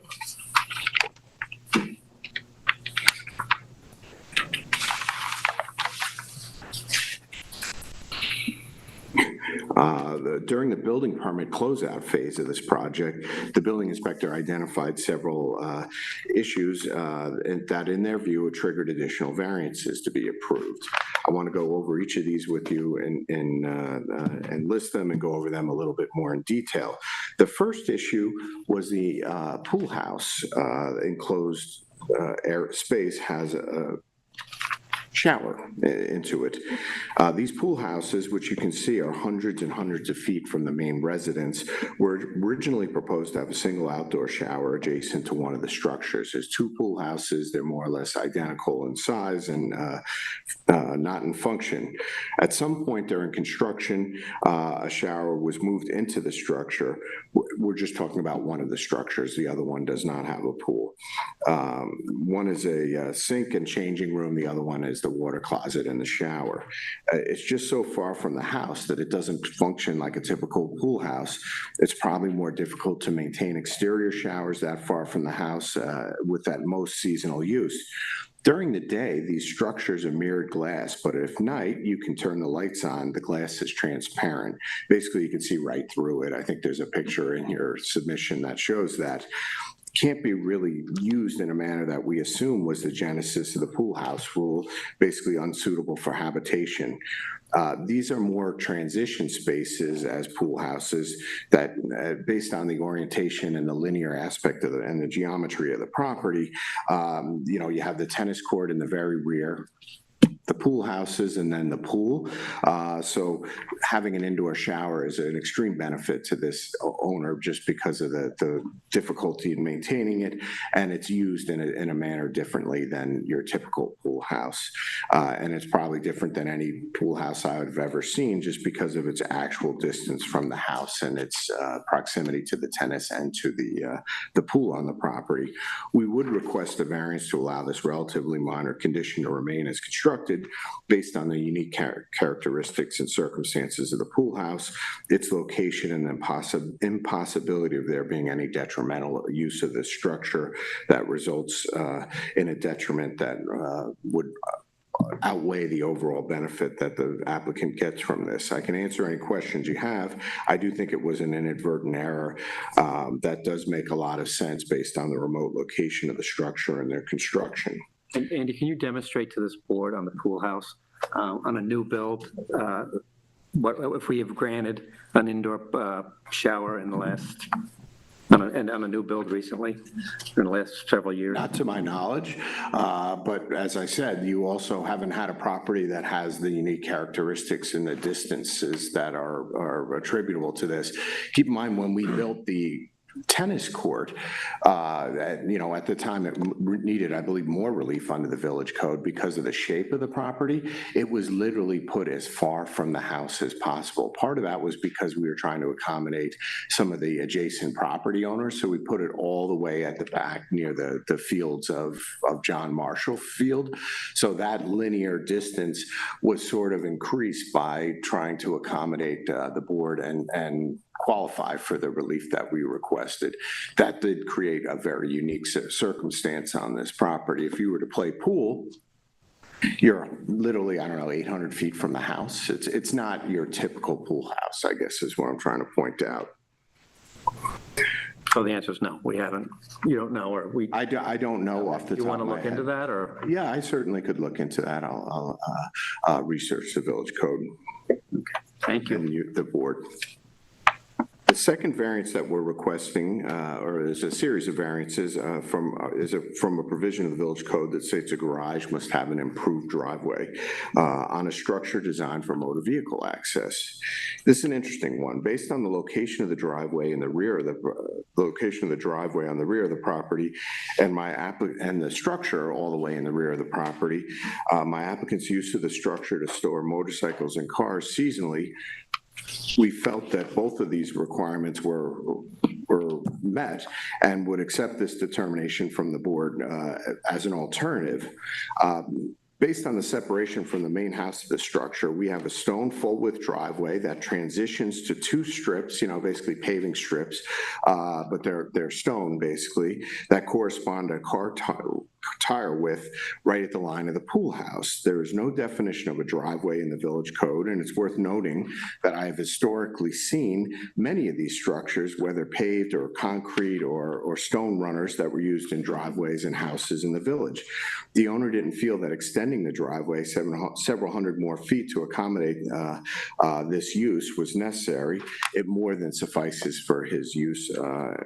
During the building permit closeout phase of this project, the building inspector identified several issues that, in their view, triggered additional variances to be approved. I want to go over each of these with you and list them and go over them a little bit more in detail. The first issue was the pool house enclosed air space has a shower into it. These pool houses, which you can see are hundreds and hundreds of feet from the main residence, were originally proposed to have a single outdoor shower adjacent to one of the structures. There's two pool houses. They're more or less identical in size and not in function. At some point during construction, a shower was moved into the structure. We're just talking about one of the structures. The other one does not have a pool. One is a sink and changing room. The other one is the water closet and the shower. It's just so far from the house that it doesn't function like a typical pool house. It's probably more difficult to maintain exterior showers that far from the house with that most seasonal use. During the day, these structures are mirrored glass, but at night, you can turn the lights on. The glass is transparent. Basically, you can see right through it. I think there's a picture in your submission that shows that. can't be really used in a manner that we assume was the genesis of the pool house rule, basically unsuitable for habitation. These are more transition spaces as pool houses that, based on the orientation and the linear aspect of and the geometry of the property, you have the tennis court in the very rear, the pool houses, and then the pool. So having an indoor shower is an extreme benefit to this owner just because of the difficulty in maintaining it, and it's used in a manner differently than your typical pool house. And it's probably different than any pool house I would have ever seen just because of its actual distance from the house and its proximity to the tennis and to the pool on the property. We would request a variance to allow this relatively minor condition to remain as constructed based on the unique characteristics and circumstances of the pool house, its location, and the impossibility of there being any detrimental use of this structure that results in a detriment that would outweigh the overall benefit that the applicant gets from this. I can answer any questions you have. I do think it was an inadvertent error. That does make a lot of sense based on the remote location of the structure and their construction.
And Andy, can you demonstrate to this board on the pool house, on a new build, what if we have granted an indoor shower in the last, on a new build recently, in the last several years?
Not to my knowledge, but as I said, you also haven't had a property that has the unique characteristics and the distances that are attributable to this. Keep in mind, when we built the tennis court, at the time it needed, I believe, more relief under the village code because of the shape of the property. It was literally put as far from the house as possible. Part of that was because we were trying to accommodate some of the adjacent property owners, so we put it all the way at the back near the fields of John Marshall Field. So that linear distance was sort of increased by trying to accommodate the board and qualify for the relief that we requested. That did create a very unique circumstance on this property. If you were to play pool, you're literally, 800 feet from the house. It's not your typical pool house, I guess is what I'm trying to point out.
So the answer is no, we haven't. You don't know, or we?
I don't know off the top of my head.
You want to look into that, or?
Yeah, I certainly could look into that. I'll research the village code.
Okay. Thank you.
And the board. The second variance that we're requesting, or is a series of variances from a provision of the village code that states a garage must have an improved driveway on a structure designed for motor vehicle access. This is an interesting one. Based on the location of the driveway in the rear of on the rear of the property, and the structure all the way in the rear of the property, my applicant's use of the structure to store motorcycles and cars seasonally, we felt that both of these requirements were met and would accept this determination from the board as an alternative. Based on the separation from the main house of the structure, we have a stone full-width driveway that transitions to two strips, basically paving strips, but they're stone, basically, that correspond to car tire width right at the line of the pool house. There is no definition of a driveway in the village code, and it's worth noting that I have historically seen many of these structures, whether paved or concrete or stone runners, that were used in driveways and houses in the village. The owner didn't feel that extending the driveway several hundred more feet to accommodate this use was necessary. It more than suffices for his use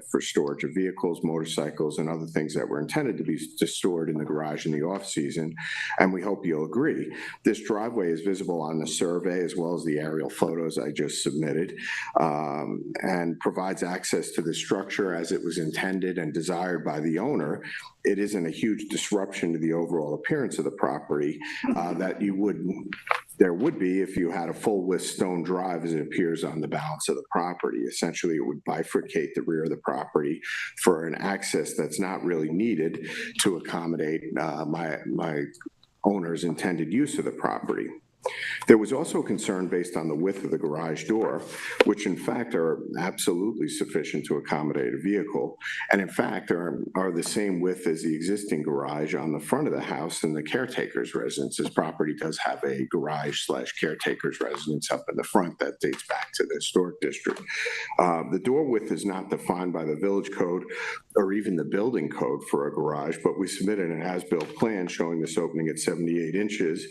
for storage of vehicles, motorcycles, and other things that were intended to be stored in the garage in the off-season, and we hope you'll agree. This driveway is visible on the survey as well as the aerial photos I just submitted, and provides access to the structure as it was intended and desired by the owner. It isn't a huge disruption to the overall appearance of the property that there would be if you had a full-width stone drive as it appears on the balance of the property. Essentially, it would bifurcate the rear of the property for an access that's not really needed to accommodate my owner's intended use of the property. There was also concern based on the width of the garage door, which in fact are absolutely sufficient to accommodate a vehicle, and in fact are the same width as the existing garage on the front of the house in the caretaker's residence. This property does have a garage/caretaker's residence up in the front that dates back to the historic district. The door width is not defined by the village code or even the building code for a garage, but we submitted an as-built plan showing this opening at 78 inches,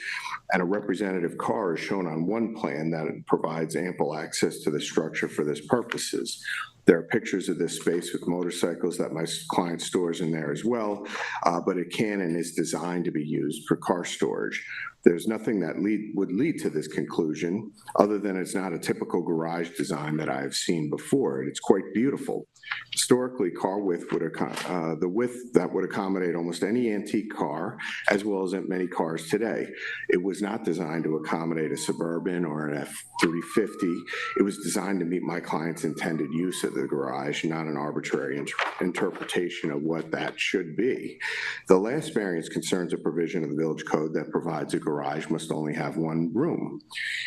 and a representative car is shown on one plan that provides ample access to the structure for this purposes. There are pictures of this space with motorcycles that my client stores in there as well, but it can and is designed to be used for car storage. There's nothing that would lead to this conclusion, other than it's not a typical garage design that I've seen before, and it's quite beautiful. Historically, car width the width that would accommodate almost any antique car, as well as many cars today. It was not designed to accommodate a Suburban or an F-350. It was designed to meet my client's intended use of the garage, not an arbitrary interpretation of what that should be. The last variance concerns a provision of the village code that provides a garage must only have one room.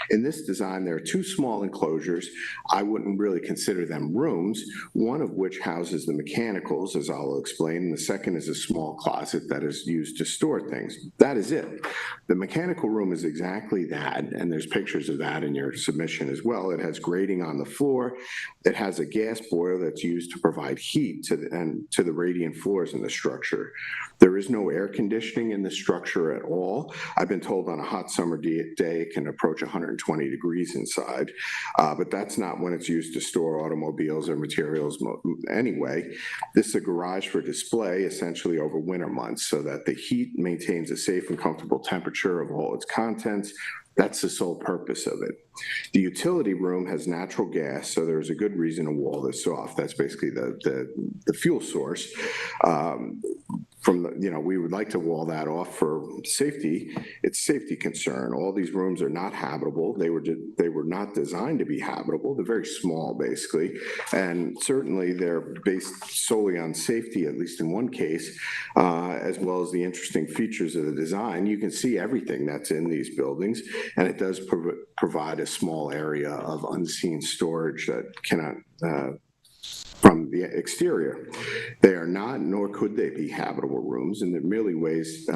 In this design, there are two small enclosures. I wouldn't really consider them rooms, one of which houses the mechanicals, as I'll explain, and the second is a small closet that is used to store things. That is it. The mechanical room is exactly that, and there's pictures of that in your submission as well. It has grating on the floor. It has a gas boiler that's used to provide heat to the radiant floors in the structure. There is no air conditioning in the structure at all. I've been told on a hot summer day it can approach 120 degrees inside, but that's not when it's used to store automobiles or materials anyway. This is a garage for display essentially over winter months so that the heat maintains a safe and comfortable temperature of all its contents. That's the sole purpose of it. The utility room has natural gas, so there's a good reason to wall this off. That's basically the fuel source. We would like to wall that off for safety. It's a safety concern. All these rooms are not habitable. They were not designed to be habitable. They're very small, basically, and certainly they're based solely on safety, at least in one case, as well as the interesting features of the design. You can see everything that's in these buildings, and it does provide a small area of unseen storage that cannot from the exterior. They are not, nor could they be, habitable rooms, and they're merely ways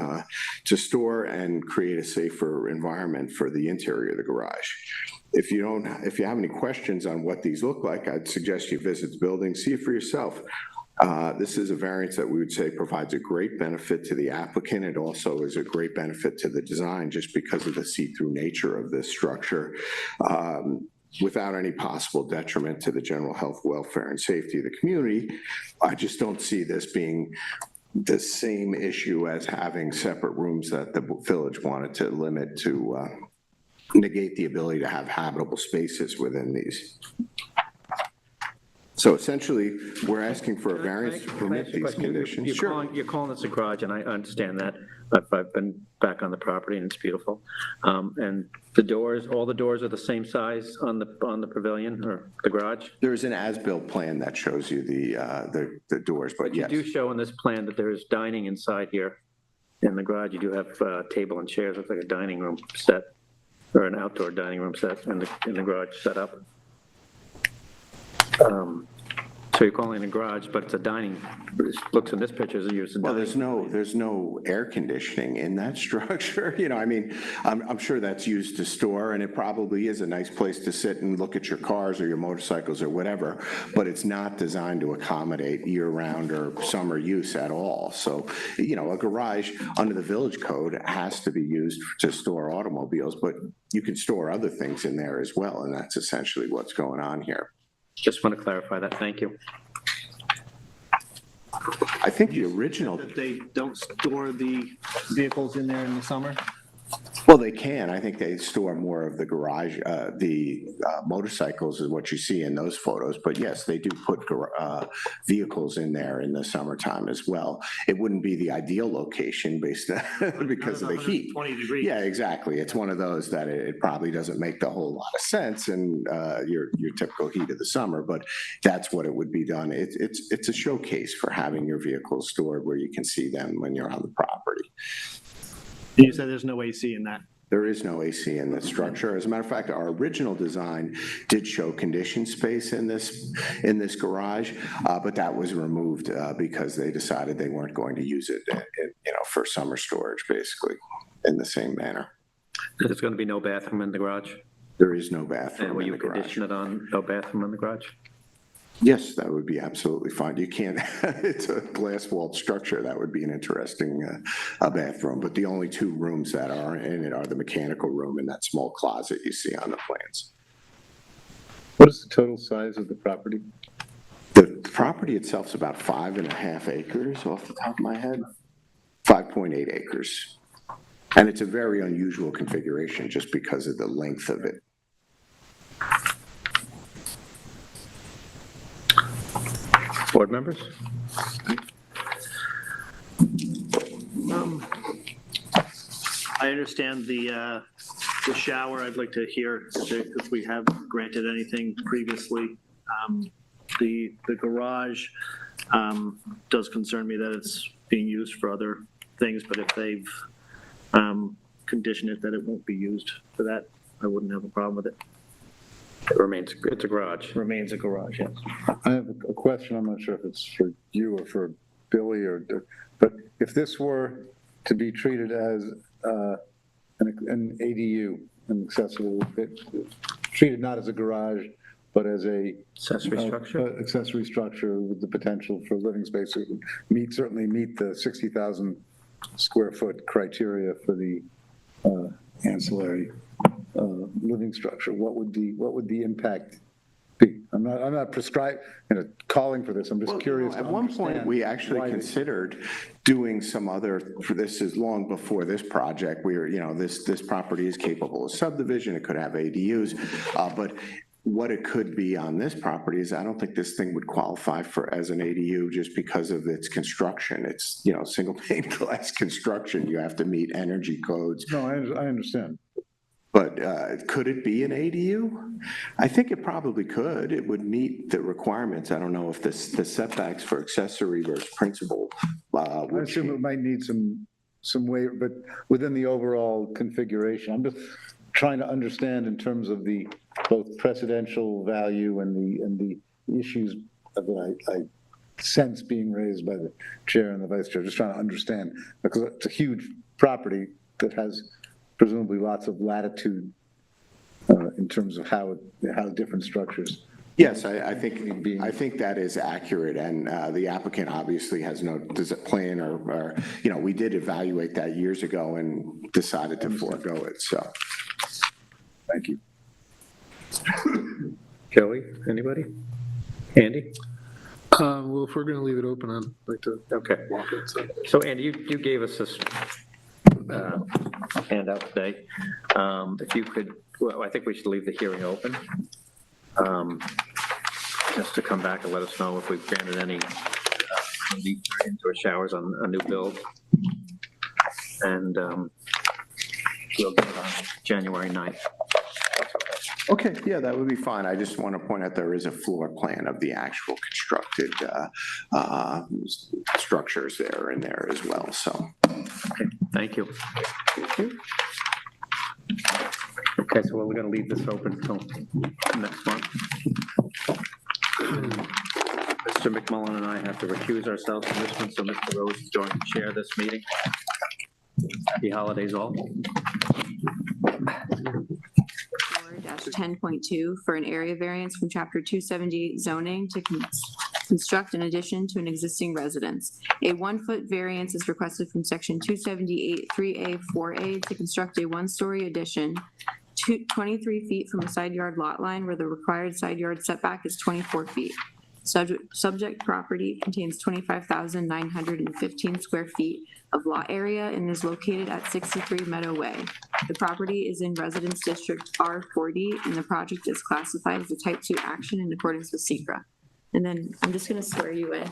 to store and create a safer environment for the interior of the garage. If you have any questions on what these look like, I'd suggest you visit the building, see it for yourself. This is a variance that we would say provides a great benefit to the applicant. It also is a great benefit to the design just because of the see-through nature of this structure. Without any possible detriment to the general health, welfare, and safety of the community. I just don't see this being the same issue as having separate rooms that the village wanted to limit to negate the ability to have habitable spaces within these. So essentially, we're asking for a variance to permit these conditions.
You're calling this a garage, and I understand that. I've been back on the property, and it's beautiful. And the doors, all the doors are the same size on the pavilion or the garage?
There is an as-built plan that shows you the doors, but yes.
You do show in this plan that there is dining inside here. In the garage, you do have a table and chairs. Looks like a dining room set, or an outdoor dining room set in the garage set up. So you're calling it a garage, but it's a dining, it looks in this picture as a
well, there's no air conditioning in that structure. I'm sure that's used to store, and it probably is a nice place to sit and look at your cars or your motorcycles or whatever, but it's not designed to accommodate year-round or summer use at all. So, a garage under the village code has to be used to store automobiles, but you can store other things in there as well, and that's essentially what's going on here.
Just want to clarify that. Thank you.
I think the original.
That they don't store the vehicles in there in the summer?
Well, they can. I think they store more of the garage, the motorcycles is what you see in those photos. But yes, they do put vehicles in there in the summertime as well. It wouldn't be the ideal location because of the heat.
20 degrees.
Yeah, exactly. It's one of those that it probably doesn't make a whole lot of sense in your typical heat of the summer, but that's what it would be done. It's a showcase for having your vehicles stored where you can see them when you're on the property.
You said there's no AC in that.
There is no AC in this structure. As a matter of fact, our original design did show conditioned space in this garage, but that was removed because they decided they weren't going to use it, for summer storage, basically, in the same manner.
There's going to be no bathroom in the garage?
There is no
And
bathroom
will
in
you
the garage.
condition it on no bathroom in the garage?
Yes, that would be absolutely fine. You can't, it's a glass-walled structure. That would be an interesting bathroom, but the only two rooms that are in it are the mechanical room and that small closet you see on the plans.
What is the total size of the property?
The property itself is about 5.5 acres off the top of my head, 5.8 acres. And it's a very unusual configuration just because of the length of it.
Board members?
I understand the shower. I'd like to hear if we have granted anything previously. The garage does concern me that it's being used for other things, but if they've conditioned it that it won't be used for that, I wouldn't have a problem with it.
It's a garage.
Remains a garage, yes.
I have a question. I'm not sure if it's for you or for Billy but if this were to be treated as an ADU, an accessible, treated not as a garage, but as a
Accessory structure?
Accessory structure with the potential for living space, it would certainly meet the 60,000 square foot criteria for the ancillary living structure. What would the impact be? I'm not calling for this. I'm just curious.
At one point, we actually considered doing some other, this is long before this project, this property is capable of subdivision, it could have ADUs, but what it could be on this property is I don't think this thing would qualify as an ADU just because of its construction. It's, single pane glass construction. You have to meet energy codes.
No, I understand.
But could it be an ADU? I think it probably could. It would meet the requirements. I don't know if the setbacks for accessory versus principal
I assume it might need some way, but within the overall configuration, I'm just trying to understand in terms of the both precedential value and the issues that I sense being raised by the chair and the vice chair. Just trying to understand, because it's a huge property that has presumably lots of latitude in terms of how different structures.
Yes, I think that is accurate, and the applicant obviously has no plan or we did evaluate that years ago and decided to forego it, so.
Thank you.
Joey, anybody? Andy?
Well, if we're going to leave it open, I'd like to walk it.
So Andy, you gave us this handout today. If you could, well, I think we should leave the hearing open. Just to come back and let us know if we've granted any indoor showers on a new build. And we'll get it on January 9th.
Okay, yeah, that would be fine. I just want to point out there is a floor plan of the actual constructed structures there in there as well, so.
Okay, thank you. Okay, so we're going to leave this open until next month. Mr. McMullen and I have to recuse ourselves from this one, so Mr. Rose is going to chair this meeting. Happy holidays all.
4-10.2 for an area variance from Chapter 278 zoning to construct an addition to an existing residence. A 1-foot variance is requested from Section 278 3A 4A to construct a 1-story addition 23 feet from a side yard lot line where the required side yard setback is 24 feet. Subject property contains 25,915 square feet of lot area and is located at 63 Meadow Way. The property is in Residence District R40 and the project is classified as a Type 2 action in accordance with SECRA. And then I'm just going to swear you in.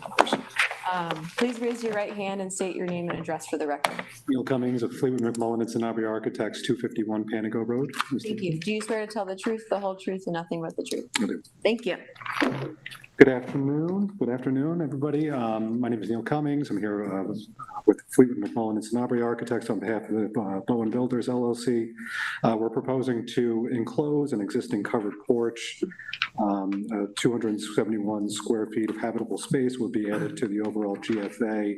Please raise your right hand and state your name and address for the record.
Neil Cummings of Fleetwood McMullen and Sanabria Architects, 251 Panago Road.
Thank you. Do you swear to tell the truth, the whole truth, and nothing but the truth?
I do.
Thank you.
Good afternoon, everybody. My name is Neil Cummings. I'm here with Fleetwood McMullen and Sanabria Architects on behalf of Bowen Builders LLC. We're proposing to enclose an existing covered porch. 271 square feet of habitable space would be added to the overall GFA.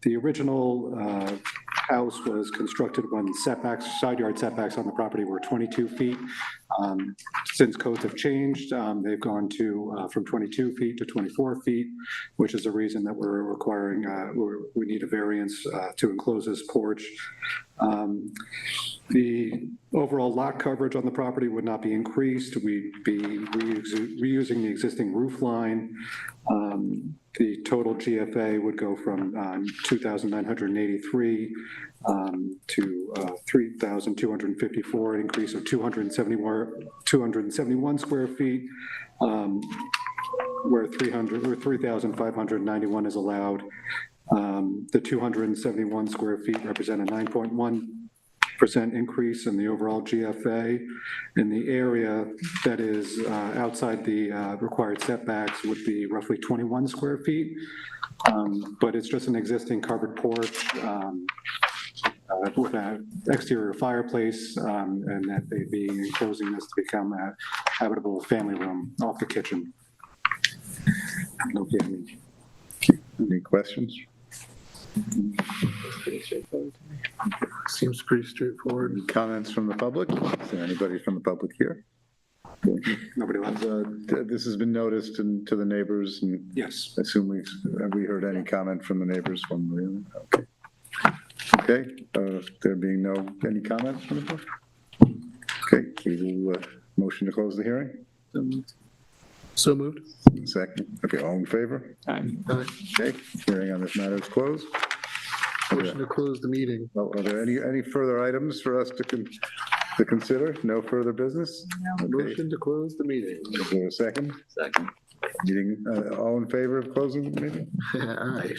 The original house was constructed when side yard setbacks on the property were 22 feet. Since codes have changed, they've gone to from 22 feet to 24 feet, which is the reason that we're requiring, we need a variance to enclose this porch. The overall lot coverage on the property would not be increased. We'd be reusing the existing roof line. The total GFA would go from 2,983 to 3,254, an increase of 271 square feet, where 3,591 is allowed. The 271 square feet represent a 9.1% increase in the overall GFA, and the area that is outside the required setbacks would be roughly 21 square feet, but it's just an existing covered porch with an exterior fireplace, and that they'd be enclosing this to become a habitable family room off the kitchen.
Any questions?
Seems pretty straightforward.
Any comments from the public? Is there anybody from the public here?
Nobody left.
This has been noticed to the neighbors, and
Yes.
I assume have we heard any comment from the neighbors? Okay. Okay, there being any comments from the public? Okay, we will motion to close the hearing.
So moved.
Second. Okay, all in favor?
Aye.
Okay, hearing on this matter is closed.
Motion to close the meeting.
Well, are there any further items for us to consider? No further business? Okay.
Motion to close the meeting.
Is there a second?
Second.
Meeting, all in favor of closing the meeting?
Aye.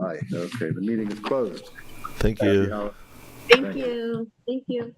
Aye, okay, the meeting is closed.
Thank you.
Thank you. Thank you.